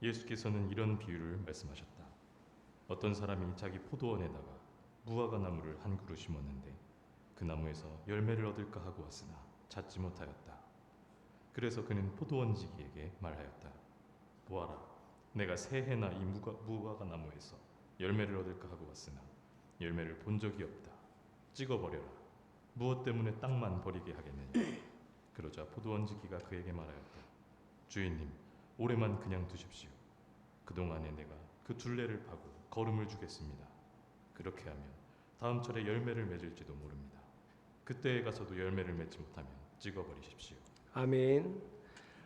예수께서는 이런 비유를 말씀하셨다. 어떤 사람이 자기 포도원에다가 무화과 나무를 한 그루 심었는데 그 나무에서 열매를 얻을까 하고 왔으나 찾지 못하였다. 그래서 그는 포도원지기에게 말하였다. 보아라, 내가 새해나 이 무화과 나무에서 열매를 얻을까 하고 왔으나 열매를 본 적이 없다. 찍어버려라. 무엇 때문에 땅만 버리게 하겠느냐. 그러자 포도원지기가 그에게 말하였다. 주인님, 올해만 그냥 두십시오. 그동안에 내가 그 둘레를 파고 거름을 주겠습니다. 그렇게 하면 다음 철에 열매를 맺을지도 모릅니다. 그때에 가서도 열매를 맺지 못하면 찍어버리십시오. 아멘.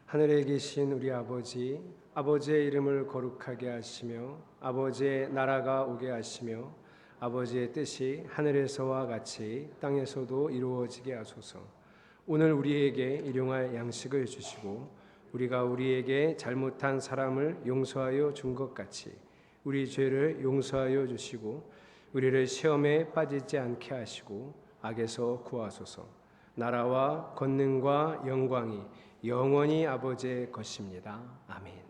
하늘에 계신 우리 아버지, 아버지의 이름을 거룩하게 하시며 아버지의 나라가 오게 하시며 아버지의 뜻이 하늘에서와 같이 땅에서도 이루어지게 하소서. 오늘 우리에게 일용할 양식을 주시고 우리가 우리에게 잘못한 사람을 용서하여 준 것 같이 우리 죄를 용서하여 주시고 우리를 시험에 빠지지 않게 하시고 악에서 구하소서. 나라와 권능과 영광이 영원히 아버지의 것입니다. 아멘.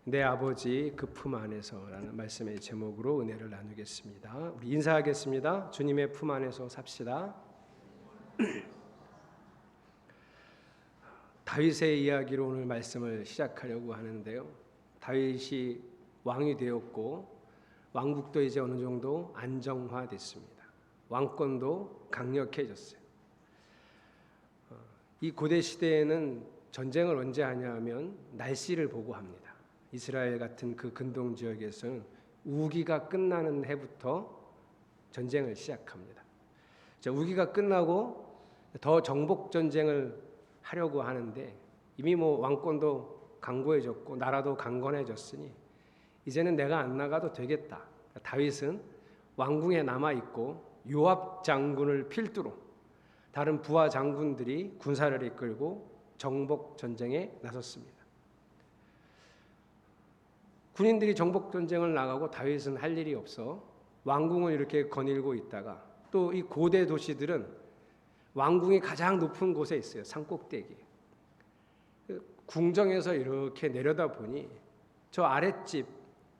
내 아버지 그 품 안에서라는 말씀의 제목으로 은혜를 나누겠습니다. 우리 인사하겠습니다. 주님의 품 안에서 삽시다. 다윗의 이야기로 오늘 말씀을 시작하려고 하는데요. 다윗이 왕이 되었고 왕국도 이제 어느 정도 안정화됐습니다. 왕권도 강력해졌어요. 이 고대 시대에는 전쟁을 언제 하냐면 날씨를 보고 합니다. 이스라엘 같은 그 근동 지역에서는 우기가 끝나는 해부터 전쟁을 시작합니다. 우기가 끝나고 더 정복 전쟁을 하려고 하는데 이미 왕권도 강고해졌고 나라도 강건해졌으니 이제는 내가 안 나가도 되겠다. 다윗은 왕궁에 남아 있고 요압 장군을 필두로 다른 부하 장군들이 군사를 이끌고 정복 전쟁에 나섰습니다. 군인들이 정복 전쟁을 나가고 다윗은 할 일이 없어 왕궁을 이렇게 거닐고 있다가 또 이 고대 도시들은 왕궁이 가장 높은 곳에 있어요. 산꼭대기. 궁정에서 이렇게 내려다 보니 저 아랫집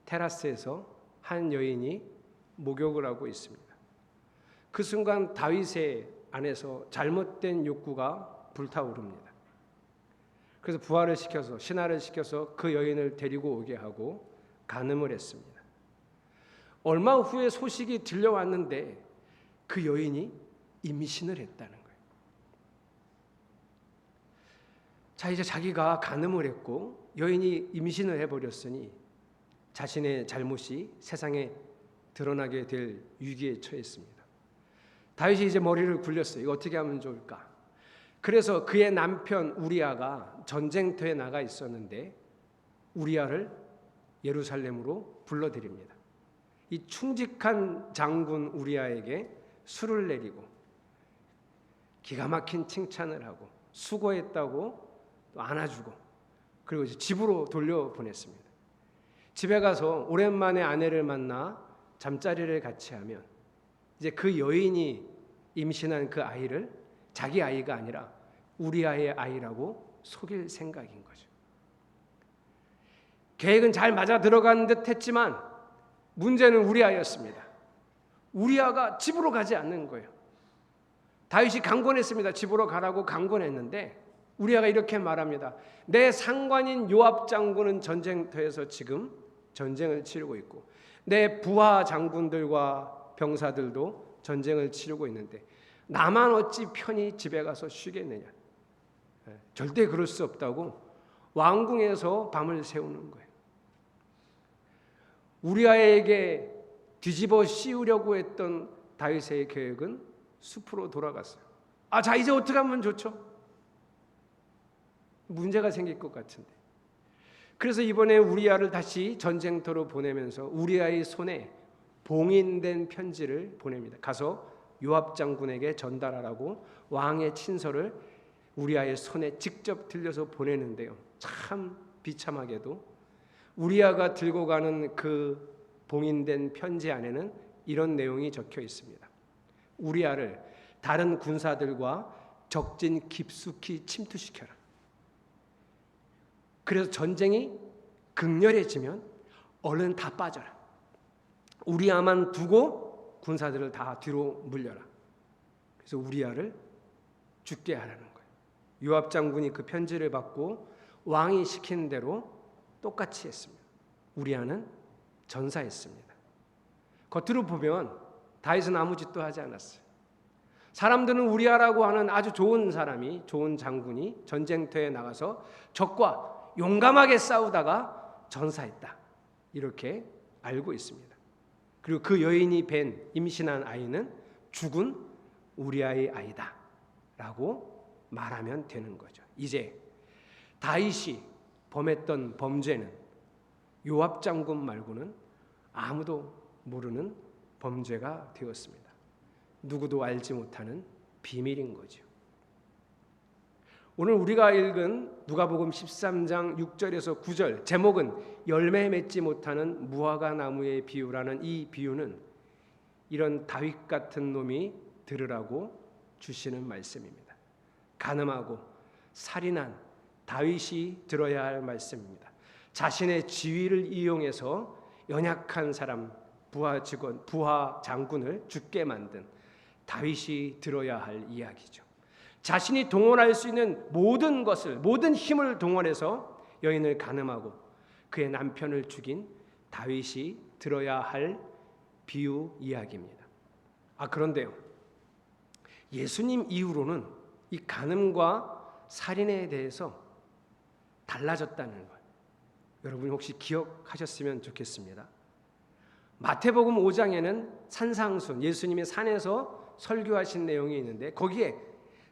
테라스에서 한 여인이 목욕을 하고 있습니다. 그 순간 다윗의 안에서 잘못된 욕구가 불타오릅니다. 그래서 부하를 시켜서 신하를 시켜서 그 여인을 데리고 오게 하고 간음을 했습니다. 얼마 후에 소식이 들려왔는데 그 여인이 임신을 했다는 거예요. 자, 이제 자기가 간음을 했고 여인이 임신을 해버렸으니 자신의 잘못이 세상에 드러나게 될 위기에 처했습니다. 다윗이 이제 머리를 굴렸어요. 이거 어떻게 하면 좋을까? 그래서 그의 남편 우리아가 전쟁터에 나가 있었는데 우리아를 예루살렘으로 불러들입니다. 이 충직한 장군 우리아에게 술을 내리고 기가 막힌 칭찬을 하고 수고했다고 또 안아주고 그리고 이제 집으로 돌려보냈습니다. 집에 가서 오랜만에 아내를 만나 잠자리를 같이 하면 이제 그 여인이 임신한 그 아이를 자기 아이가 아니라 우리아의 아이라고 속일 생각인 거죠. 계획은 잘 맞아 들어간 듯 했지만 문제는 우리아였습니다. 우리아가 집으로 가지 않는 거예요. 다윗이 강권했습니다. 집으로 가라고 강권했는데 우리아가 이렇게 말합니다. 내 상관인 요압 장군은 전쟁터에서 지금 전쟁을 치르고 있고 내 부하 장군들과 병사들도 전쟁을 치르고 있는데 나만 어찌 편히 집에 가서 쉬겠느냐. 절대 그럴 수 없다고 왕궁에서 밤을 새우는 거예요. 우리아에게 뒤집어 씌우려고 했던 다윗의 계획은 숲으로 돌아갔어요. 자, 이제 어떻게 하면 좋죠? 문제가 생길 것 같은데. 그래서 이번에 우리아를 다시 전쟁터로 보내면서 우리아의 손에 봉인된 편지를 보냅니다. 가서 요압 장군에게 전달하라고 왕의 친서를 우리아의 손에 직접 들려서 보내는데요. 참 비참하게도 우리아가 들고 가는 그 봉인된 편지 안에는 이런 내용이 적혀 있습니다. 우리아를 다른 군사들과 적진 깊숙이 침투시켜라. 그래서 전쟁이 극렬해지면 얼른 다 빠져라. 우리아만 두고 군사들을 다 뒤로 물려라. 그래서 우리아를 죽게 하라는 거예요. 요압 장군이 그 편지를 받고 왕이 시킨 대로 똑같이 했습니다. 우리아는 전사했습니다. 겉으로 보면 다윗은 아무 짓도 하지 않았어요. 사람들은 우리아라고 하는 아주 좋은 사람이, 좋은 장군이 전쟁터에 나가서 적과 용감하게 싸우다가 전사했다, 이렇게 알고 있습니다. 그리고 그 여인이 뵌 임신한 아이는 죽은 우리아의 아이다 라고 말하면 되는 거죠. 이제 다윗이 범했던 범죄는 요압 장군 말고는 아무도 모르는 범죄가 되었습니다. 누구도 알지 못하는 비밀인 거죠. 오늘 우리가 읽은 누가복음 13장 6절에서 9절, 제목은 열매 맺지 못하는 무화과 나무의 비유라는 이 비유는 이런 다윗 같은 놈이 들으라고 주시는 말씀입니다. 간음하고 살인한 다윗이 들어야 할 말씀입니다. 자신의 지위를 이용해서 연약한 사람, 부하 장군을 죽게 만든 다윗이 들어야 할 이야기죠. 자신이 동원할 수 있는 모든 것을, 모든 힘을 동원해서 여인을 간음하고 그의 남편을 죽인 다윗이 들어야 할 비유 이야기입니다. 그런데요, 예수님 이후로는 이 간음과 살인에 대해서 달라졌다는 걸 여러분이 혹시 기억하셨으면 좋겠습니다. 마태복음 5장에는 산상순, 예수님이 산에서 설교하신 내용이 있는데 거기에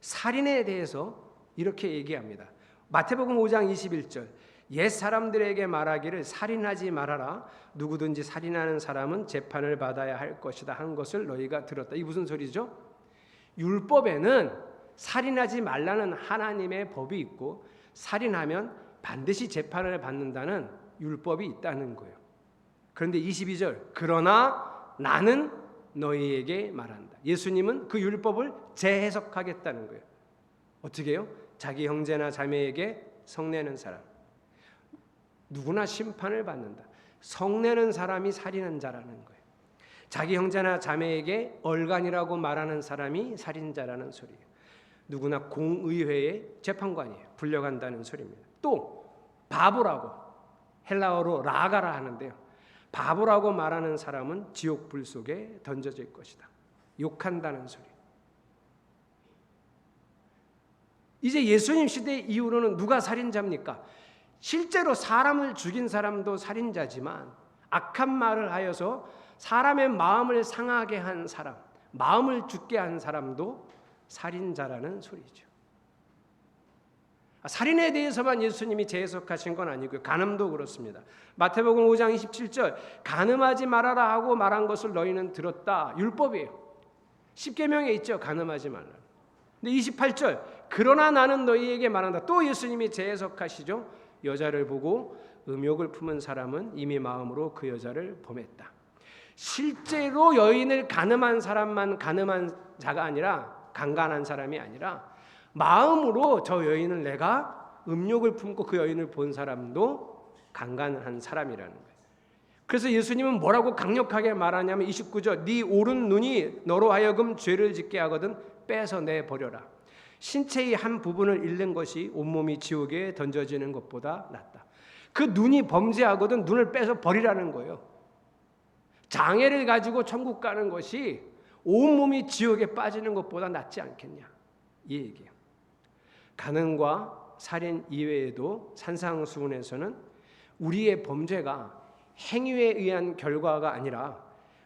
살인에 대해서 이렇게 얘기합니다. 마태복음 5장 21절, 옛 사람들에게 말하기를 살인하지 말아라. 누구든지 살인하는 사람은 재판을 받아야 할 것이다 한 것을 너희가 들었다. 이게 무슨 소리죠? 율법에는 살인하지 말라는 하나님의 법이 있고 살인하면 반드시 재판을 받는다는 율법이 있다는 거예요. 그런데 22절, 그러나 나는 너희에게 말한다. 예수님은 그 율법을 재해석하겠다는 거예요. 어떻게 해요? 자기 형제나 자매에게 성내는 사람, 누구나 심판을 받는다. 성내는 사람이 살인한 자라는 거예요. 자기 형제나 자매에게 얼간이라고 말하는 사람이 살인자라는 소리예요. 누구나 공의회의 재판관이에요. 불려간다는 소리입니다. 또 바보라고, 헬라어로 라가라 하는데요, 바보라고 말하는 사람은 지옥 불 속에 던져질 것이다. 욕한다는 소리. 이제 예수님 시대 이후로는 누가 살인자입니까? 실제로 사람을 죽인 사람도 살인자지만 악한 말을 하여서 사람의 마음을 상하게 한 사람, 마음을 죽게 한 사람도 살인자라는 소리죠. 살인에 대해서만 예수님이 재해석하신 건 아니고요. 간음도 그렇습니다. 마태복음 5장 27절, 간음하지 말아라 하고 말한 것을 너희는 들었다. 율법이에요. 십계명에 있죠. 간음하지 말라. 근데 28절, 그러나 나는 너희에게 말한다. 또 예수님이 재해석하시죠. 여자를 보고 음욕을 품은 사람은 이미 마음으로 그 여자를 범했다. 실제로 여인을 간음한 사람만 간음한 자가 아니라, 강간한 사람이 아니라 마음으로 저 여인을 내가 음욕을 품고 그 여인을 본 사람도 강간한 사람이라는 거예요. 그래서 예수님은 뭐라고 강력하게 말하냐면 29절, 네 오른 눈이 너로 하여금 죄를 짓게 하거든 빼서 내버려라. 신체의 한 부분을 잃는 것이 온몸이 지옥에 던져지는 것보다 낫다. 그 눈이 범죄하거든 눈을 빼서 버리라는 거예요. 장애를 가지고 천국 가는 것이 온몸이 지옥에 빠지는 것보다 낫지 않겠냐, 이 얘기예요. 간음과 살인 이외에도 산상수훈에서는 우리의 범죄가 행위에 의한 결과가 아니라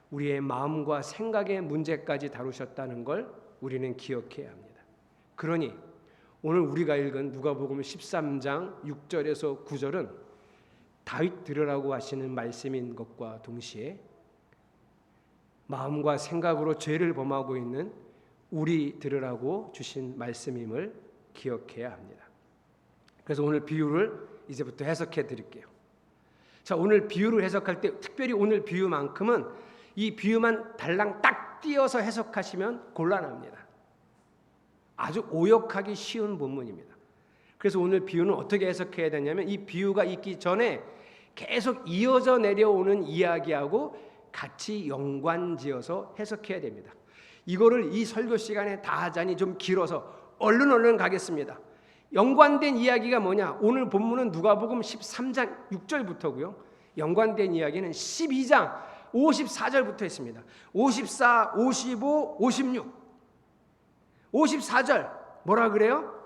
우리의 마음과 생각의 문제까지 다루셨다는 걸 우리는 기억해야 합니다. 그러니 오늘 우리가 읽은 누가복음 13장 6절에서 9절은 다윗 들으라고 하시는 말씀인 것과 동시에 마음과 생각으로 죄를 범하고 있는 우리 들으라고 주신 말씀임을 기억해야 합니다. 그래서 오늘 비유를 이제부터 해석해 드릴게요. 자, 오늘 비유를 해석할 때 특별히 오늘 비유만큼은 이 비유만 달랑 딱 띄어서 해석하시면 곤란합니다. 아주 오역하기 쉬운 본문입니다. 그래서 오늘 비유는 어떻게 해석해야 되냐면 이 비유가 있기 전에 계속 이어져 내려오는 이야기하고 같이 연관지어서 해석해야 됩니다. 이거를 이 설교 시간에 다 하자니 좀 길어서 얼른 가겠습니다. 연관된 이야기가 뭐냐? 오늘 본문은 누가복음 13장 6절부터고요. 연관된 이야기는 12장 54절부터 있습니다. 54, 55, 56. 54절 뭐라 그래요?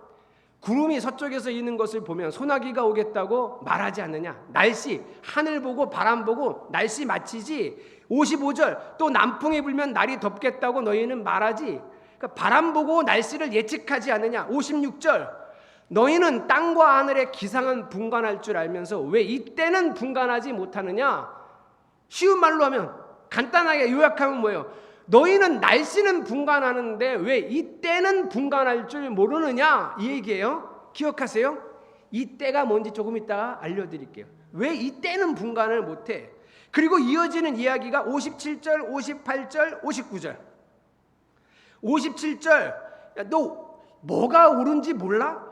구름이 서쪽에서 있는 것을 보면 소나기가 오겠다고 말하지 않느냐? 날씨, 하늘 보고 바람 보고 날씨 맞히지. 55절 또 남풍이 불면 날이 덥겠다고 너희는 말하지. 그러니까 바람 보고 날씨를 예측하지 않느냐? 56절 너희는 땅과 하늘의 기상은 분간할 줄 알면서 왜 이때는 분간하지 못하느냐? 쉬운 말로 하면 간단하게 요약하면 뭐예요? 너희는 날씨는 분간하는데 왜 이때는 분간할 줄 모르느냐? 이 얘기예요. 기억하세요? 이때가 뭔지 조금 이따가 알려드릴게요. 왜 이때는 분간을 못해? 그리고 이어지는 이야기가 57절, 58절, 59절. 57절 야, 너 뭐가 옳은지 몰라?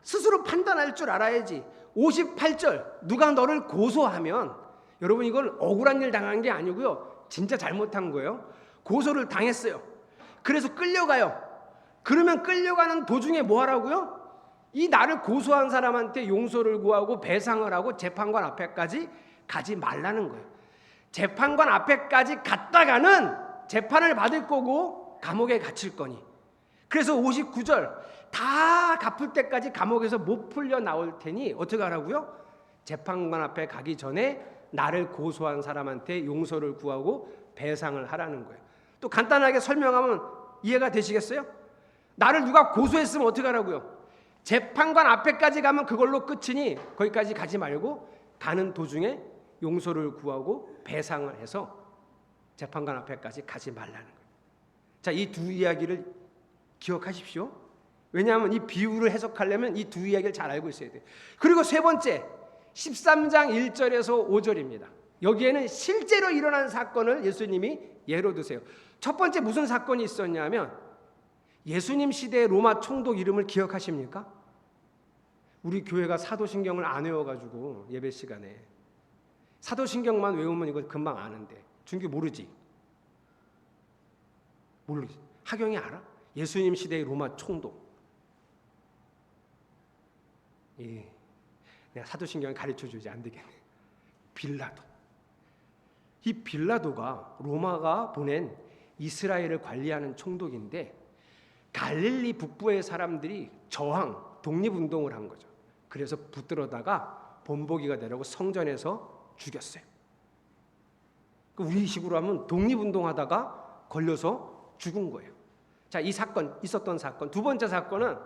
스스로 판단할 줄 알아야지. 58절 누가 너를 고소하면, 여러분 이건 억울한 일 당한 게 아니고요, 진짜 잘못한 거예요. 고소를 당했어요. 그래서 끌려가요. 그러면 끌려가는 도중에 뭐 하라고요? 이 나를 고소한 사람한테 용서를 구하고 배상을 하고 재판관 앞에까지 가지 말라는 거예요. 재판관 앞에까지 갔다가는 재판을 받을 거고 감옥에 갇힐 거니. 그래서 59절 다 갚을 때까지 감옥에서 못 풀려 나올 테니 어떻게 하라고요? 재판관 앞에 가기 전에 나를 고소한 사람한테 용서를 구하고 배상을 하라는 거예요. 또 간단하게 설명하면 이해가 되시겠어요? 나를 누가 고소했으면 어떻게 하라고요? 재판관 앞에까지 가면 그걸로 끝이니 거기까지 가지 말고 가는 도중에 용서를 구하고 배상을 해서 재판관 앞에까지 가지 말라는 거예요. 자, 이 두 이야기를 기억하십시오. 왜냐하면 이 비유를 해석하려면 이 두 이야기를 잘 알고 있어야 돼요. 그리고 세 번째 13장 1절에서 5절입니다. 여기에는 실제로 일어난 사건을 예수님이 예로 드세요. 첫 번째 무슨 사건이 있었냐면 예수님 시대의 로마 총독 이름을 기억하십니까? 우리 교회가 사도신경을 안 외워가지고 예배 시간에 사도신경만 외우면 이거 금방 아는데 준규 모르지? 모르지? 하경이 알아? 예수님 시대의 로마 총독. 예, 내가 사도신경을 가르쳐주지 안 되겠네. 빌라도. 이 빌라도가 로마가 보낸 이스라엘을 관리하는 총독인데 갈릴리 북부의 사람들이 저항, 독립운동을 한 거죠. 그래서 붙들어다가 본보기가 되라고 성전에서 죽였어요. 우리식으로 하면 독립운동하다가 걸려서 죽은 거예요. 자, 이 사건, 있었던 사건. 두 번째 사건은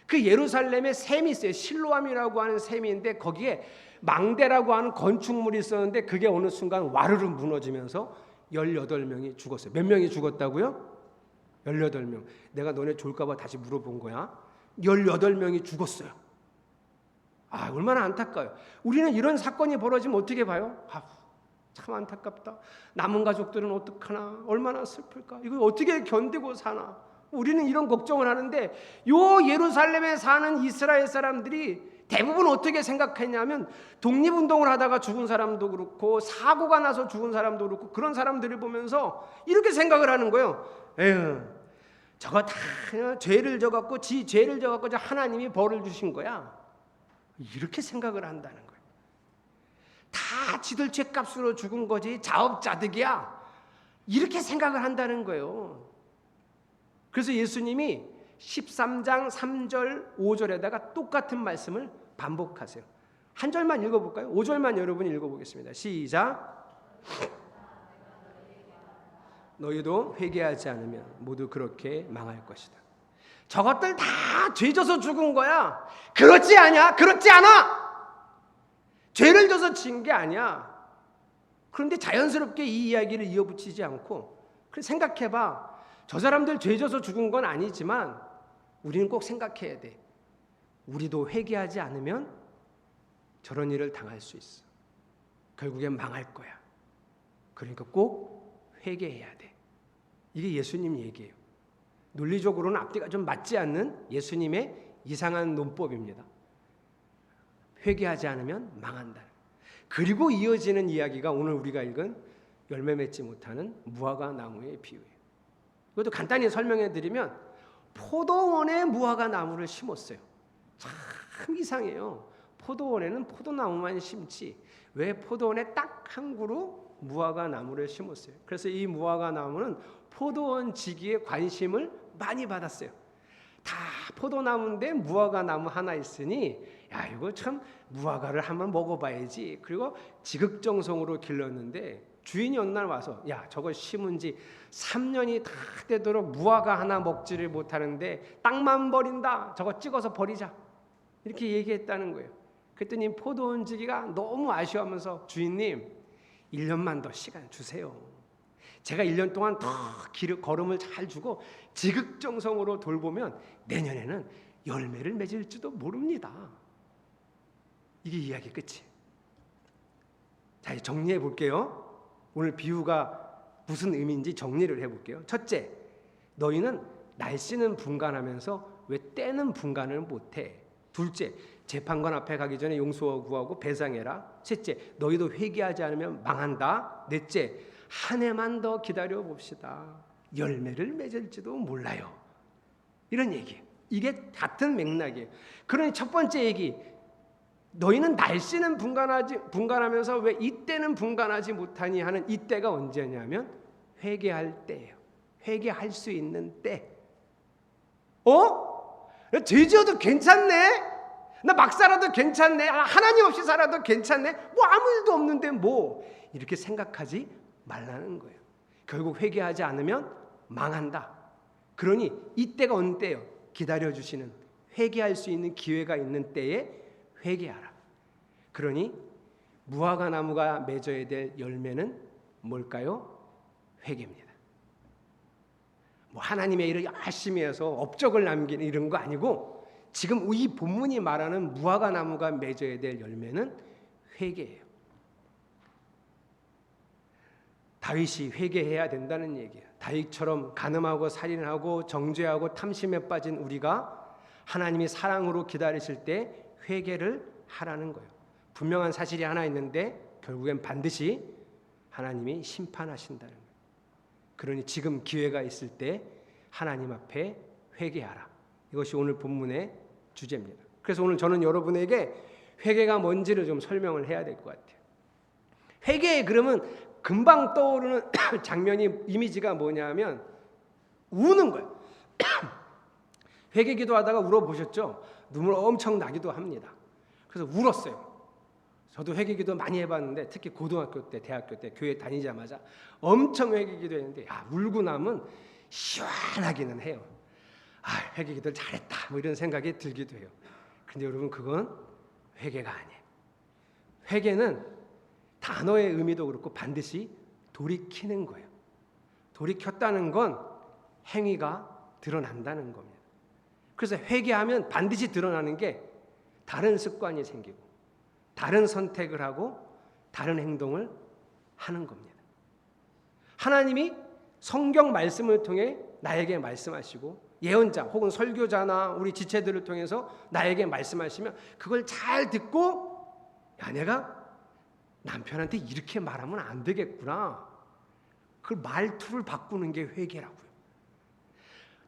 그 예루살렘에 샘이 있어요. 실로암이라고 하는 샘이 있는데 거기에 망대라고 하는 건축물이 있었는데 그게 어느 순간 와르르 무너지면서 18명이 죽었어요. 몇 명이 죽었다고요? 18명. 내가 너네 졸까 봐 다시 물어본 거야. 18명이 죽었어요. 아, 얼마나 안타까워요. 우리는 이런 사건이 벌어지면 어떻게 봐요? 참 안타깝다. 남은 가족들은 어떡하나? 얼마나 슬플까? 이거 어떻게 견디고 사나? 우리는 이런 걱정을 하는데 요 예루살렘에 사는 이스라엘 사람들이 대부분 어떻게 생각했냐면 독립운동을 하다가 죽은 사람도 그렇고 사고가 나서 죽은 사람도 그렇고 그런 사람들을 보면서 이렇게 생각을 하는 거예요. 에휴, 저거 다 죄를 져갖고 지 죄를 져갖고 하나님이 벌을 주신 거야. 이렇게 생각을 한다는 거예요. 다 지들 죄값으로 죽은 거지 자업자득이야. 이렇게 생각을 한다는 거예요. 그래서 예수님이 13장 3절 5절에다가 똑같은 말씀을 반복하세요. 한 절만 읽어볼까요? 5절만 여러분이 읽어보겠습니다. 시작. 너희도 회개하지 않으면 모두 그렇게 망할 것이다. 저것들 다 죄져서 죽은 거야. 그렇지 않냐? 그렇지 않아. 죄를 져서 진 게 아니야. 그런데 자연스럽게 이 이야기를 이어붙이지 않고 그래 생각해봐. 저 사람들 죄져서 죽은 건 아니지만 우리는 꼭 생각해야 돼. 우리도 회개하지 않으면 저런 일을 당할 수 있어. 결국엔 망할 거야. 그러니까 꼭 회개해야 돼. 이게 예수님 얘기예요. 논리적으로는 앞뒤가 좀 맞지 않는 예수님의 이상한 논법입니다. 회개하지 않으면 망한다. 그리고 이어지는 이야기가 오늘 우리가 읽은 열매 맺지 못하는 무화과 나무의 비유예요. 이것도 간단히 설명해 드리면 포도원에 무화과 나무를 심었어요. 참 이상해요. 포도원에는 포도나무만 심지 왜 포도원에 딱 한 그루 무화과 나무를 심었어요. 그래서 이 무화과 나무는 포도원 지기에 관심을 많이 받았어요. 다 포도나무인데 무화과 나무 하나 있으니 야 이거 참 무화과를 한번 먹어봐야지. 그리고 지극정성으로 길렀는데 주인이 어느 날 와서 야 저거 심은 지 3년이 다 되도록 무화과 하나 먹지를 못하는데 땅만 버린다. 저거 찍어서 버리자. 이렇게 얘기했다는 거예요. 그랬더니 포도원 지기가 너무 아쉬워하면서 주인님 1년만 더 시간 주세요. 제가 1년 동안 더 걸음을 잘 주고 지극정성으로 돌보면 내년에는 열매를 맺을지도 모릅니다. 이게 이야기 끝이에요. 자, 이제 정리해 볼게요. 오늘 비유가 무슨 의미인지 정리를 해볼게요. 첫째, 너희는 날씨는 분간하면서 왜 때는 분간을 못해? 둘째, 재판관 앞에 가기 전에 용서 구하고 배상해라. 셋째, 너희도 회개하지 않으면 망한다. 넷째, 한 해만 더 기다려 봅시다. 열매를 맺을지도 몰라요. 이런 얘기예요. 이게 같은 맥락이에요. 그러니 첫 번째 얘기, 너희는 날씨는 분간하면서 왜 이때는 분간하지 못하니 하는 이때가 언제냐면 회개할 때예요. 회개할 수 있는 때. 죄 지어도 괜찮네. 나 막 살아도 괜찮네. 하나님 없이 살아도 괜찮네. 뭐 아무 일도 없는데 뭐 이렇게 생각하지 말라는 거예요. 결국 회개하지 않으면 망한다. 그러니 이때가 어느 때예요? 기다려주시는 회개할 수 있는 기회가 있는 때에 회개하라. 그러니 무화과 나무가 맺어야 될 열매는 뭘까요? 회개입니다. 뭐 하나님의 일을 열심히 해서 업적을 남기는 이런 거 아니고 지금 이 본문이 말하는 무화과 나무가 맺어야 될 열매는 회개예요. 다윗이 회개해야 된다는 얘기예요. 다윗처럼 간음하고 살인하고 정죄하고 탐심에 빠진 우리가 하나님이 사랑으로 기다리실 때 회개를 하라는 거예요. 분명한 사실이 하나 있는데 결국엔 반드시 하나님이 심판하신다는 거예요. 그러니 지금 기회가 있을 때 하나님 앞에 회개하라. 이것이 오늘 본문의 주제입니다. 그래서 오늘 저는 여러분에게 회개가 뭔지를 좀 설명을 해야 될 것 같아요. 회개 그러면 금방 떠오르는 장면이 이미지가 뭐냐면 우는 거예요. 회개 기도하다가 울어보셨죠? 눈물 엄청 나기도 합니다. 그래서 울었어요. 저도 회개 기도 많이 해봤는데 특히 고등학교 때, 대학교 때 교회 다니자마자 엄청 회개 기도했는데 울고 나면 시원하기는 해요. 회개 기도를 잘했다 뭐 이런 생각이 들기도 해요. 근데 여러분 그건 회개가 아니에요. 회개는 단어의 의미도 그렇고 반드시 돌이키는 거예요. 돌이켰다는 건 행위가 드러난다는 겁니다. 그래서 회개하면 반드시 드러나는 게 다른 습관이 생기고 다른 선택을 하고 다른 행동을 하는 겁니다. 하나님이 성경 말씀을 통해 나에게 말씀하시고 예언자 혹은 설교자나 우리 지체들을 통해서 나에게 말씀하시면 그걸 잘 듣고 내가 남편한테 이렇게 말하면 안 되겠구나. 그 말투를 바꾸는 게 회개라고요.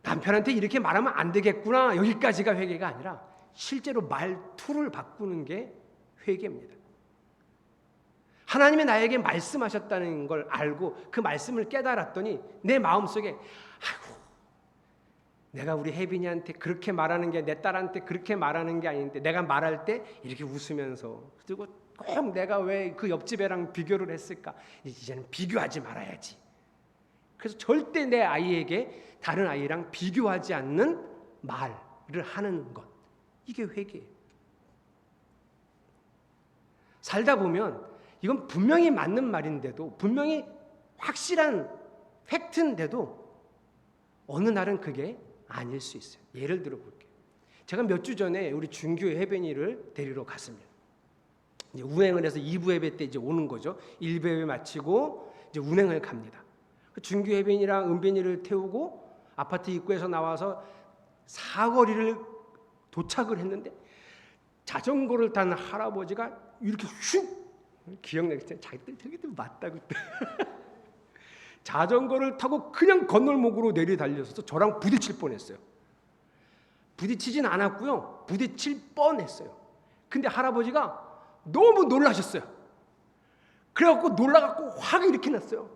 남편한테 이렇게 말하면 안 되겠구나. 여기까지가 회개가 아니라 실제로 말투를 바꾸는 게 회개입니다. 하나님이 나에게 말씀하셨다는 걸 알고 그 말씀을 깨달았더니 내 마음속에 내가 우리 혜빈이한테 그렇게 말하는 게 내 딸한테 그렇게 말하는 게 아닌데 내가 말할 때 이렇게 웃으면서 그리고 꼭 내가 왜 그 옆집 애랑 비교를 했을까? 이제는 비교하지 말아야지. 그래서 절대 내 아이에게 다른 아이랑 비교하지 않는 말을 하는 것. 이게 회개예요. 살다 보면 이건 분명히 맞는 말인데도 분명히 확실한 팩트인데도 어느 날은 그게 아닐 수 있어요. 예를 들어 볼게요. 제가 몇 주 전에 우리 준규 혜빈이를 데리러 갔습니다. 이제 운행을 해서 2부 예배 때 이제 오는 거죠. 1부 예배 마치고 이제 운행을 갑니다. 준규 혜빈이랑 은빈이를 태우고 아파트 입구에서 나와서 사거리를 도착을 했는데 자전거를 탄 할아버지가 이렇게 슉 기억나겠죠? 자기들 저기들 맞다고. 자전거를 타고 그냥 건널목으로 내려달려서 저랑 부딪힐 뻔했어요. 부딪히진 않았고요. 부딪힐 뻔했어요. 근데 할아버지가 너무 놀라셨어요. 그래갖고 놀라갖고 화가 이렇게 났어요.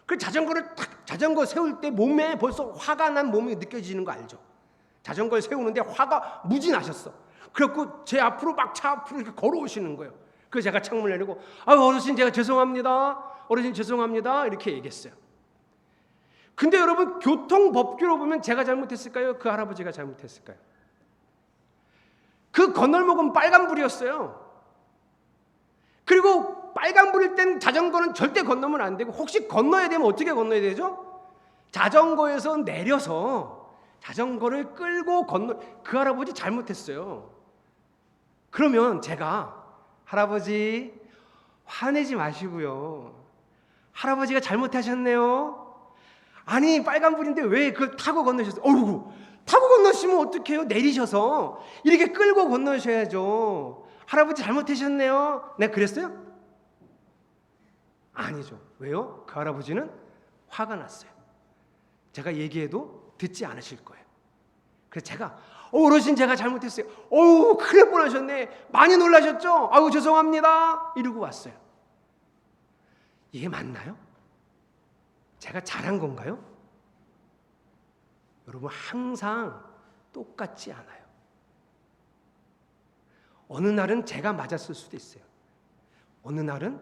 그 자전거 세울 때 몸에 벌써 화가 난 몸이 느껴지는 거 알죠? 자전거를 세우는데 화가 무지 나셨어. 그래갖고 제 앞으로 막 차 앞으로 이렇게 걸어오시는 거예요. 그래서 제가 창문을 내리고 어르신 제가 죄송합니다. 어르신 죄송합니다. 이렇게 얘기했어요. 근데 여러분 교통법규로 보면 제가 잘못했을까요? 그 할아버지가 잘못했을까요? 그 건널목은 빨간불이었어요. 그리고 빨간불일 땐 자전거는 절대 건너면 안 되고 혹시 건너야 되면 어떻게 건너야 되죠? 자전거에서 내려서 자전거를 끌고 그 할아버지 잘못했어요. 그러면 제가 할아버지 화내지 마시고요. 할아버지가 잘못하셨네요. 아니 빨간불인데 왜 그걸 타고 건너셨어요? 어이구 타고 건너시면 어떡해요? 내리셔서 이렇게 끌고 건너셔야죠. 할아버지 잘못하셨네요. 내가 그랬어요? 아니죠. 왜요? 그 할아버지는 화가 났어요. 제가 얘기해도 듣지 않으실 거예요. 그래서 제가 어르신 제가 잘못했어요. 어우 큰일 뻔하셨네. 많이 놀라셨죠? 아유 죄송합니다. 이러고 왔어요. 이게 맞나요? 제가 잘한 건가요? 여러분 항상 똑같지 않아요. 어느 날은 제가 맞았을 수도 있어요. 어느 날은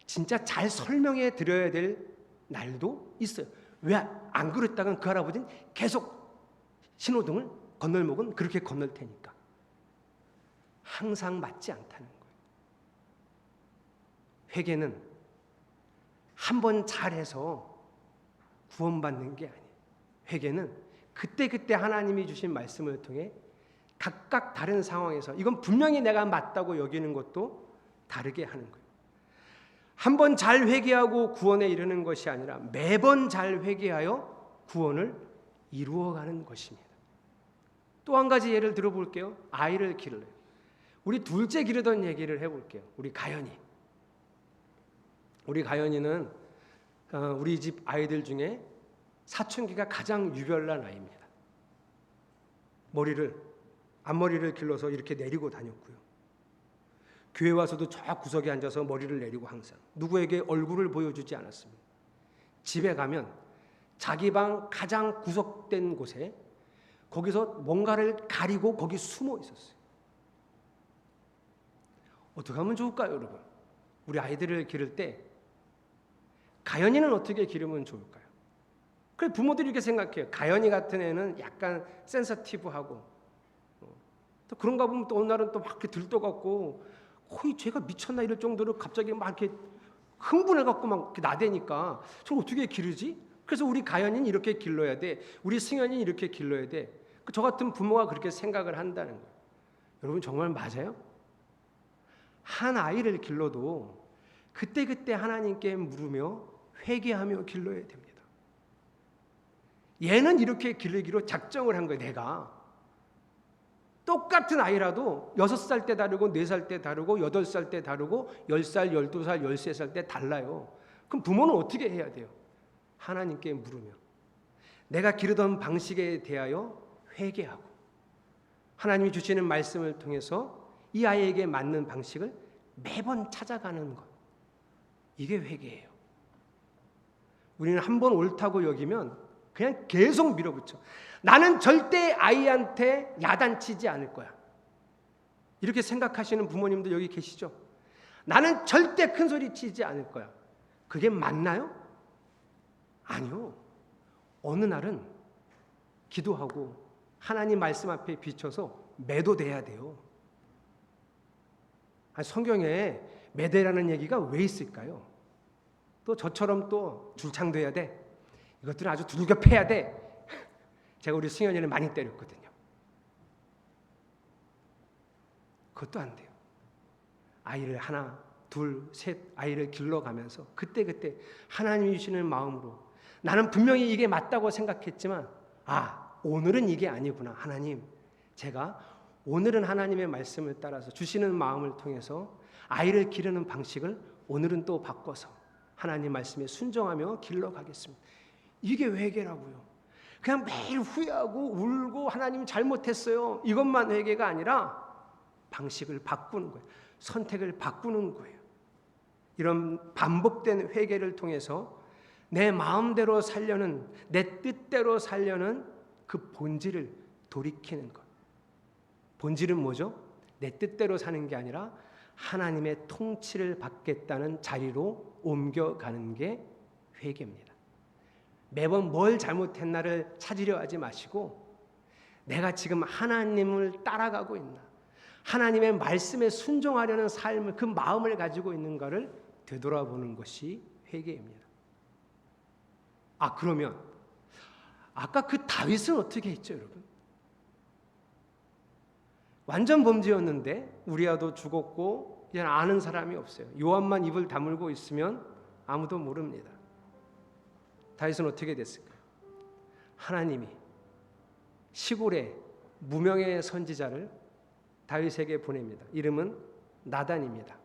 진짜 잘 설명해 드려야 될 날도 있어요. 왜 안 그랬다간 그 할아버지는 계속 신호등을 건널목은 그렇게 건널 테니까. 항상 맞지 않다는 거예요. 회개는 한 번 잘해서 구원받는 게 아니에요. 회개는 그때그때 하나님이 주신 말씀을 통해 각각 다른 상황에서 이건 분명히 내가 맞다고 여기는 것도 다르게 하는 거예요. 한 번 잘 회개하고 구원에 이르는 것이 아니라 매번 잘 회개하여 구원을 이루어가는 것입니다. 또 한 가지 예를 들어볼게요. 아이를 기르래요. 우리 둘째 기르던 얘기를 해볼게요. 우리 가연이는 우리 집 아이들 중에 사춘기가 가장 유별난 아이입니다. 앞머리를 길러서 이렇게 내리고 다녔고요. 교회 와서도 저 구석에 앉아서 머리를 내리고 항상 누구에게 얼굴을 보여주지 않았습니다. 집에 가면 자기 방 가장 구석된 곳에 거기서 뭔가를 가리고 거기 숨어 있었어요. 어떻게 하면 좋을까요, 여러분? 우리 아이들을 기를 때 가연이는 어떻게 기르면 좋을까요? 그래 부모들이 이렇게 생각해요. 가연이 같은 애는 약간 센서티브하고 또 그런가 보면 또 어느 날은 또 막 이렇게 들떠갖고 거의 쟤가 미쳤나 이럴 정도로 갑자기 막 이렇게 흥분해갖고 막 이렇게 나대니까 저 어떻게 기르지? 그래서 우리 가연이는 이렇게 길러야 돼. 우리 승연이는 이렇게 길러야 돼. 저 같은 부모가 그렇게 생각을 한다는 거예요. 여러분 정말 맞아요? 한 아이를 길러도 그때그때 하나님께 물으며 회개하며 길러야 됩니다. 얘는 이렇게 기르기로 작정을 한 거예요. 내가 똑같은 아이라도 6살 때 다르고 4살 때 다르고 8살 때 다르고 10살, 12살, 13살 때 달라요. 그럼 부모는 어떻게 해야 돼요? 하나님께 물으며 내가 기르던 방식에 대하여 회개하고 하나님이 주시는 말씀을 통해서 이 아이에게 맞는 방식을 매번 찾아가는 것. 이게 회개예요. 우리는 한번 옳다고 여기면 그냥 계속 밀어붙여. 나는 절대 아이한테 야단치지 않을 거야. 이렇게 생각하시는 부모님도 여기 계시죠? 나는 절대 큰 소리 치지 않을 거야. 그게 맞나요? 아니요. 어느 날은 기도하고 하나님 말씀 앞에 비춰서 매도돼야 돼요. 성경에 매대라는 얘기가 왜 있을까요? 또 저처럼 또 줄창돼야 돼. 이것들은 아주 두들겨 패야 돼. 제가 우리 승현이를 많이 때렸거든요. 그것도 안 돼요. 아이를 하나, 둘, 셋 아이를 길러가면서 그때그때 하나님이 주시는 마음으로 나는 분명히 이게 맞다고 생각했지만 오늘은 이게 아니구나. 하나님, 제가 오늘은 하나님의 말씀을 따라서 주시는 마음을 통해서 아이를 기르는 방식을 오늘은 또 바꿔서 하나님 말씀에 순종하며 길러가겠습니다. 이게 회개라고요. 그냥 매일 후회하고 울고 하나님 잘못했어요, 이것만 회개가 아니라 방식을 바꾸는 거예요. 선택을 바꾸는 거예요. 이런 반복된 회개를 통해서 내 마음대로 살려는, 내 뜻대로 살려는 그 본질을 돌이키는 것. 본질은 뭐죠? 내 뜻대로 사는 게 아니라 하나님의 통치를 받겠다는 자리로 옮겨가는 게 회개입니다. 매번 뭘 잘못했나를 찾으려 하지 마시고 내가 지금 하나님을 따라가고 있나, 하나님의 말씀에 순종하려는 삶을, 그 마음을 가지고 있는가를 되돌아보는 것이 회개입니다. 그러면 아까 그 다윗은 어떻게 했죠, 여러분? 완전 범죄였는데 우리아도 죽었고 이제 아는 사람이 없어요. 요압만 입을 다물고 있으면 아무도 모릅니다. 다윗은 어떻게 됐을까요? 하나님이 시골에 무명의 선지자를 다윗에게 보냅니다. 이름은 나단입니다.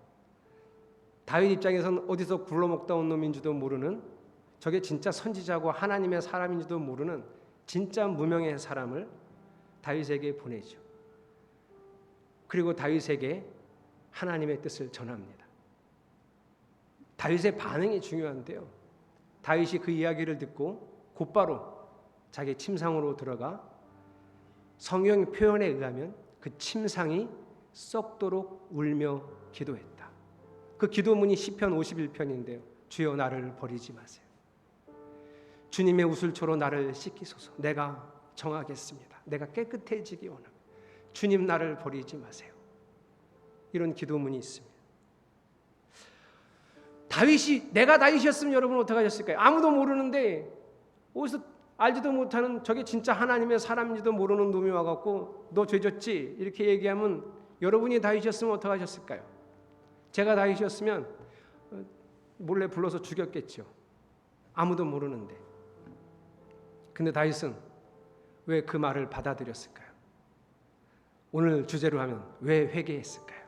다윗 입장에서는 어디서 굴러먹다 온 놈인지도 모르는, 저게 진짜 선지자고 하나님의 사람인지도 모르는 진짜 무명의 사람을 다윗에게 보내죠. 그리고 다윗에게 하나님의 뜻을 전합니다. 다윗의 반응이 중요한데요. 다윗이 그 이야기를 듣고 곧바로 자기 침상으로 들어가 성경 표현에 의하면 그 침상이 썩도록 울며 기도했다. 그 기도문이 시편 51편인데요. 주여 나를 버리지 마세요. 주님의 우슬초로 나를 씻기소서. 내가 정하겠습니다. 내가 깨끗해지기 원합니다. 주님 나를 버리지 마세요. 이런 기도문이 있습니다. 내가 다윗이었으면 여러분 어떻게 하셨을까요? 아무도 모르는데 어디서 알지도 못하는, 저게 진짜 하나님의 사람인지도 모르는 놈이 와갖고 너 죄졌지? 이렇게 얘기하면 여러분이 다윗이었으면 어떻게 하셨을까요? 제가 다윗이었으면 몰래 불러서 죽였겠죠. 아무도 모르는데. 근데 다윗은 왜 그 말을 받아들였을까요? 오늘 주제로 하면 왜 회개했을까요?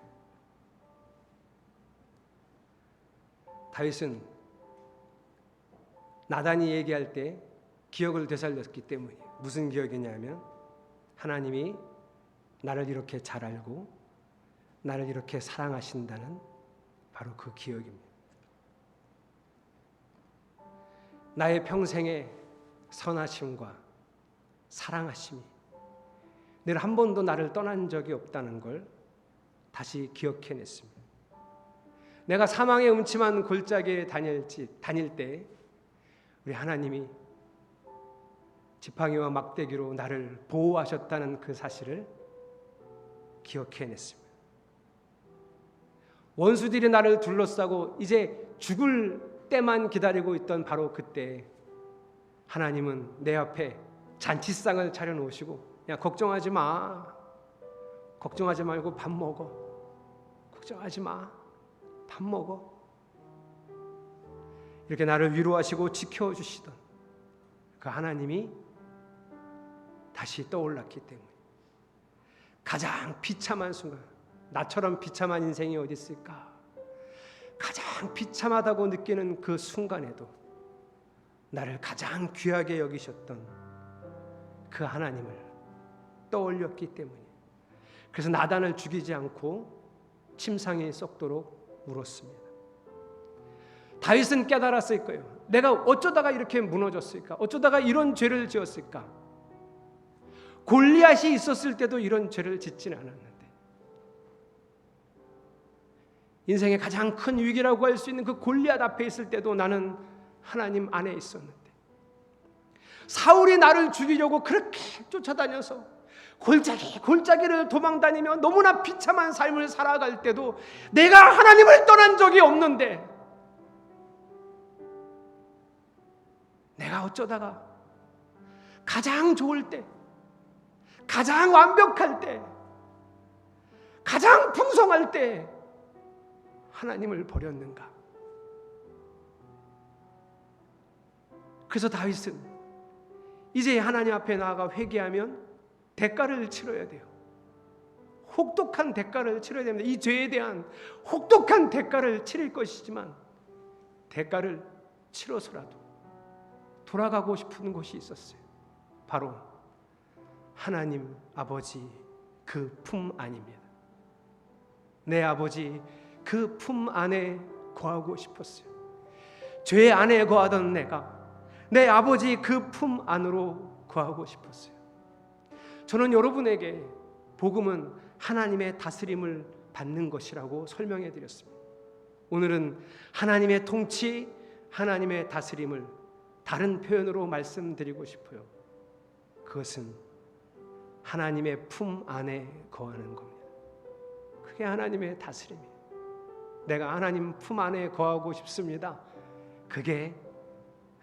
다윗은 나단이 얘기할 때 기억을 되살렸기 때문이에요. 무슨 기억이냐면 하나님이 나를 이렇게 잘 알고 나를 이렇게 사랑하신다는 바로 그 기억입니다. 나의 평생의 선하심과 사랑하심이 늘 한 번도 나를 떠난 적이 없다는 걸 다시 기억해냈습니다. 내가 사망의 음침한 골짜기에 다닐 때 우리 하나님이 지팡이와 막대기로 나를 보호하셨다는 그 사실을 기억해냈습니다. 원수들이 나를 둘러싸고 이제 죽을 때만 기다리고 있던 바로 그때 하나님은 내 앞에 잔치상을 차려놓으시고 야, 걱정하지 마. 걱정하지 말고 밥 먹어. 걱정하지 마. 밥 먹어. 이렇게 나를 위로하시고 지켜주시던 그 하나님이 다시 떠올랐기 때문에 가장 비참한 순간, 나처럼 비참한 인생이 어디 있을까? 가장 비참하다고 느끼는 그 순간에도 나를 가장 귀하게 여기셨던 그 하나님을 떠올렸기 때문에, 그래서 나단을 죽이지 않고 침상에 썩도록 울었습니다. 다윗은 깨달았을 거예요. 내가 어쩌다가 이렇게 무너졌을까? 어쩌다가 이런 죄를 지었을까? 골리앗이 있었을 때도 이런 죄를 짓지는 않았는데, 인생의 가장 큰 위기라고 할 수 있는 그 골리앗 앞에 있을 때도 나는 하나님 안에 있었는데, 사울이 나를 죽이려고 그렇게 쫓아다녀서 골짜기를 도망다니며 너무나 비참한 삶을 살아갈 때도 내가 하나님을 떠난 적이 없는데, 내가 어쩌다가 가장 좋을 때, 가장 완벽할 때, 가장 풍성할 때 하나님을 버렸는가? 그래서 다윗은 이제 하나님 앞에 나아가 회개하면 대가를 치러야 돼요. 혹독한 대가를 치러야 됩니다. 이 죄에 대한 혹독한 대가를 치를 것이지만 대가를 치러서라도 돌아가고 싶은 곳이 있었어요. 바로 하나님 아버지 그 품 안입니다. 내 아버지 그 품 안에 거하고 싶었어요. 죄 안에 거하던 내가 내 아버지 그 품 안으로 거하고 싶었어요. 저는 여러분에게 복음은 하나님의 다스림을 받는 것이라고 설명해 드렸습니다. 오늘은 하나님의 통치, 하나님의 다스림을 다른 표현으로 말씀드리고 싶어요. 그것은 하나님의 품 안에 거하는 겁니다. 그게 하나님의 다스림이에요. 내가 하나님 품 안에 거하고 싶습니다. 그게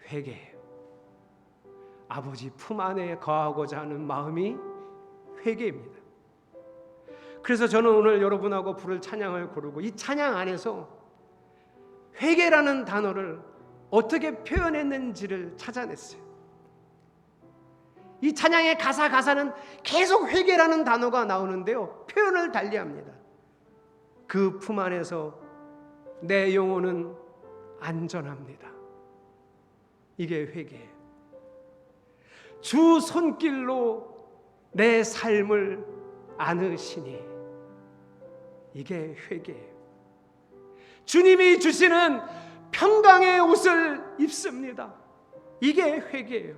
회개예요. 아버지 품 안에 거하고자 하는 마음이 회개입니다. 그래서 저는 오늘 여러분하고 부를 찬양을 고르고 이 찬양 안에서 회개라는 단어를 어떻게 표현했는지를 찾아냈어요. 이 찬양의 가사는 계속 회개라는 단어가 나오는데요, 표현을 달리합니다. 그 품 안에서 내 영혼은 안전합니다. 이게 회개예요. 주 손길로 내 삶을 안으시니 이게 회개예요. 주님이 주시는 평강의 옷을 입습니다. 이게 회개예요.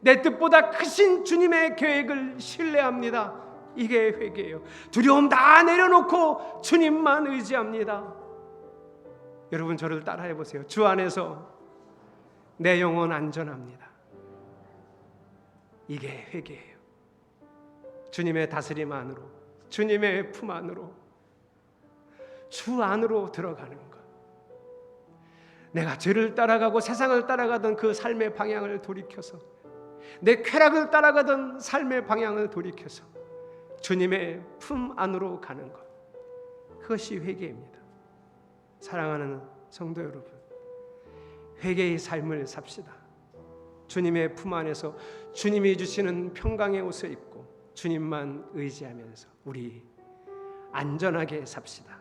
내 뜻보다 크신 주님의 계획을 신뢰합니다. 이게 회개예요. 두려움 다 내려놓고 주님만 의지합니다. 여러분 저를 따라해 보세요. 주 안에서 내 영혼 안전합니다. 이게 회개예요. 주님의 다스림 안으로, 주님의 품 안으로, 주 안으로 들어가는 것. 내가 죄를 따라가고 세상을 따라가던 그 삶의 방향을 돌이켜서, 내 쾌락을 따라가던 삶의 방향을 돌이켜서 주님의 품 안으로 가는 것, 그것이 회개입니다. 사랑하는 성도 여러분, 회개의 삶을 삽시다. 주님의 품 안에서 주님이 주시는 평강의 옷을 입고 주님만 의지하면서 우리 안전하게 삽시다.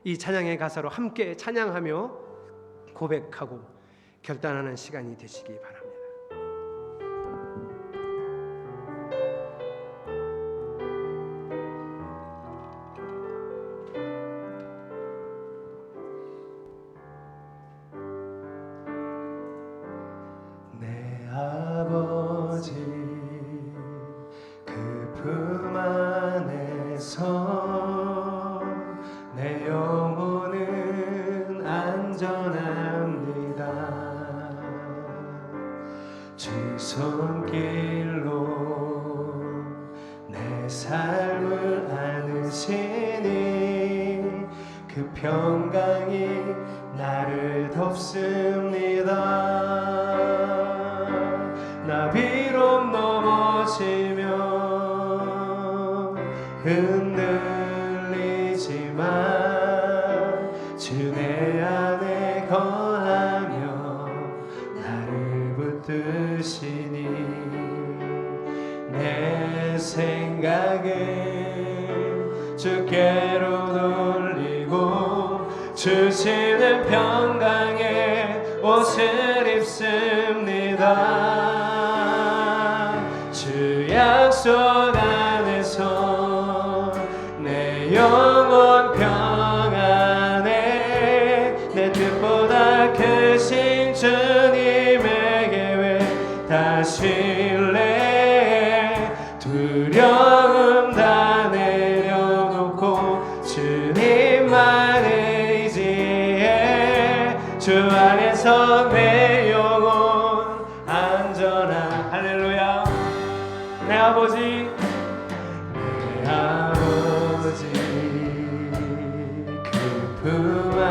이 찬양의 가사로 함께 찬양하며 고백하고 결단하는 시간이 되시기 바랍니다. 내 아버지 그 품 안에서 내 영혼은 안전합니다. 주 손길로 내 삶을 안으시니 그 평강이 나를 덮습니다. 나 비록 넘어지며 흔들리지만 주 내 안에 거하며 나를 붙드시니 내 생각을 주께로 돌리고 주시는 평강의 옷을 입습니다. 주 약속 안에서 내 영혼 평안해 내 뜻보다 크신 주님의 계획 다 신뢰 두려움 다 내려놓고 주님만 의지해 주 안에서 내 영혼 안전한 할렐루야. 내 아버지 그 품 안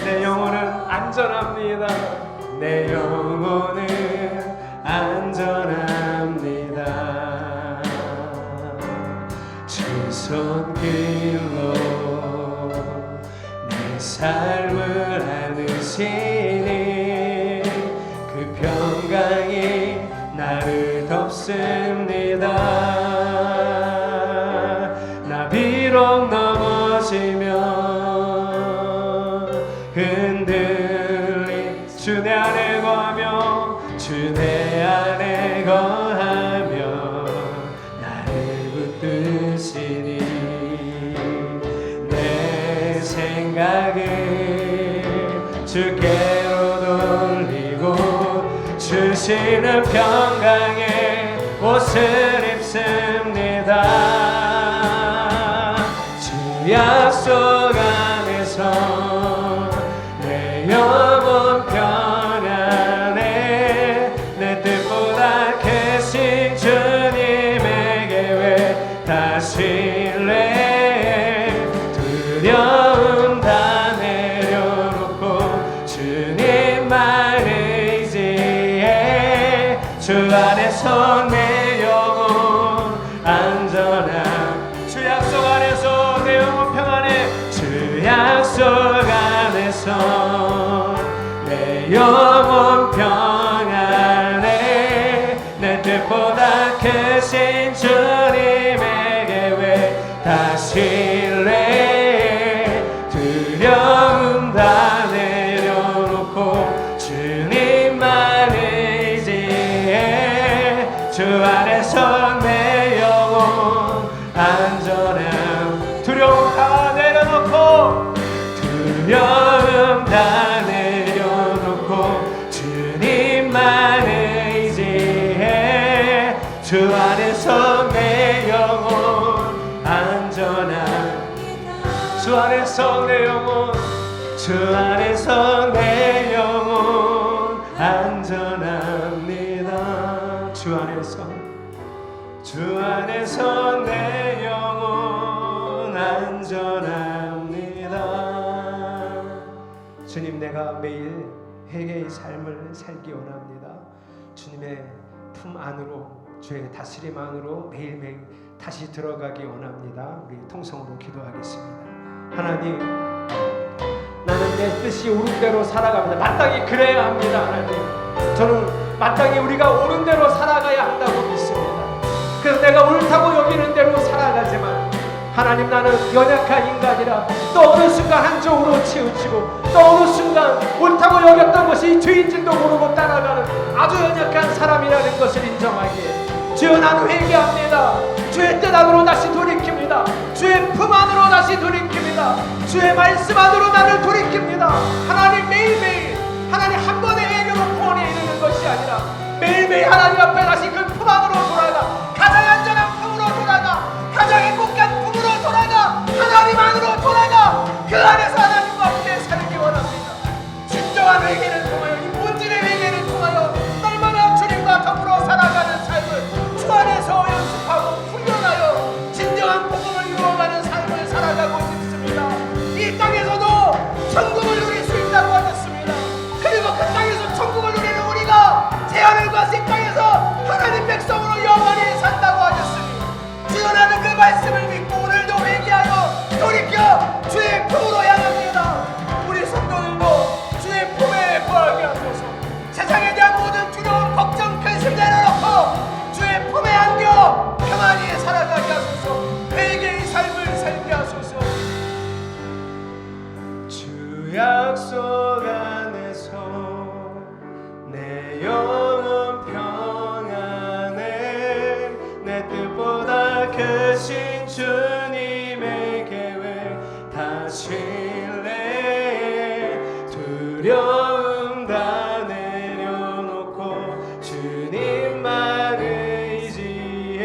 내 영혼은 안전합니다. 내 영혼은 안전합니다. 주 손길로 내 삶을 안으시니 그 평강이 나를 덮습니다. 나 거하시며 흔들리 주 내 안에 거하며 주 내 안에 거하며 나를 붙드시니 내 생각을 주께로 돌리고 주시는 평강의 옷을 입습니다. 주 약속 안에서 내 영혼 평안해 내 뜻보다 크신 주님에게 왜 다실래 두려움 다 내려놓고 주님만 의지해 주 안에서 내 영혼 안전함 주 약속 안에서 내 영혼 평안해 주 약속 안에서 내 영혼 평안해 내 뜻보다 크신 주님에게 왜 다실래 두려움 다 내려놓고 주님만 의지해 주 안에서 내 영혼 안전함 두려움 다 내려놓고 두려움 다 내려놓고 주님만 의지해 주 안에서 내 영혼 안전함 주 안에서 내 영혼 주 안에서 내 영혼 안전합니다. 주 안에서 내 영혼 안전합니다. 주님, 내가 매일 회개의 삶을 살기 원합니다. 주님의 품 안으로, 주의 다스림 안으로 매일매일 다시 들어가기 원합니다. 우리 통성으로 기도하겠습니다. 하나님, 나는 내 뜻이 옳은 대로 살아갑니다. 마땅히 그래야 합니다. 하나님, 저는 마땅히 우리가 옳은 대로 살아가야 한다고 믿습니다. 그래서 내가 옳다고 여기는 대로 살아가지만 하나님, 나는 연약한 인간이라 또 어느 순간 한쪽으로 치우치고 또 어느 순간 옳다고 여겼던 것이 죄인지도 모르고 따라가는 아주 연약한 사람이라는 것을 인정하기에 주여, 나는 회개합니다. 주의 뜻 안으로 다시 돌이킵니다. 주의 품 안으로 다시 돌이킵니다. 주의 말씀 안으로 나를 돌이킵니다. 하나님, 매일매일 하나님 한 번의 회개로 구원에 이르는 것이 아니라 매일매일 하나님 앞에 다시 그 품 안으로 돌아가, 가장 안전한 품으로 돌아가, 가장 행복한 품으로 돌아가, 하나님 안으로 돌아가, 그 안에서 하나님과 함께 살기 원합니다. 진정한 회개를 통하여, 이 본질의 회개를 통하여 날마다 주님과 더불어 살아가는 삶을 주 안에서 연습하고 훈련하여 진정한 복음을 이루어가는 삶을 살아가고 싶습니다. 이 땅에서도 천국을 누릴 수 있다고 하셨습니다. 그리고 그 땅에서 천국을 누리는 우리가 제하늘과 새 땅에서 하나님 백성으로 영원히 산다고 하셨으니 주여, 나는 그 말씀을 믿고 오늘도 회개하여 돌이켜 주의 품으로 향합니다. 우리 성도들도 주의 품에 거하게 하소서. 세상에 대한 모든 두려움, 걱정, 근심 내려놓고 주의 품에 안겨 평안히 살아가게 하소서. 회개의 삶을 살게 하소서. 주 약속 안에서 내 영혼 평안해 내 뜻보다 크신 주님에게 왜 다실래 두려움 다 내려놓고 주님만 의지해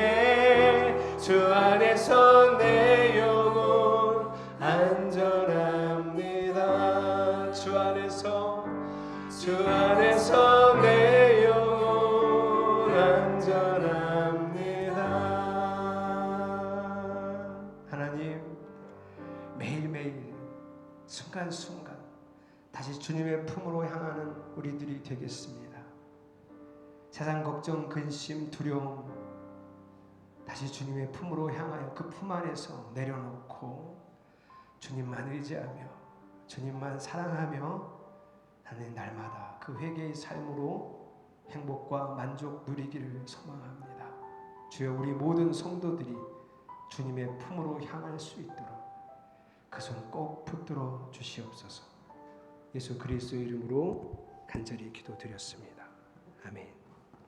주 안에서 내 영혼 안전합니다. 주 안에서 내 영혼 안전합니다. 하나님, 매일매일 순간순간 다시 주님의 품으로 향하는 우리들이 되겠습니다. 세상 걱정, 근심, 두려움 다시 주님의 품으로 향하여 그 품 안에서 내려놓고 주님만 의지하며 주님만 사랑하며 하나님, 날마다 그 회개의 삶으로 행복과 만족 누리기를 소망합니다. 주여, 우리 모든 성도들이 주님의 품으로 향할 수 있도록 그 손 꼭 붙들어 주시옵소서. 예수 그리스도의 이름으로 간절히 기도드렸습니다. 아멘.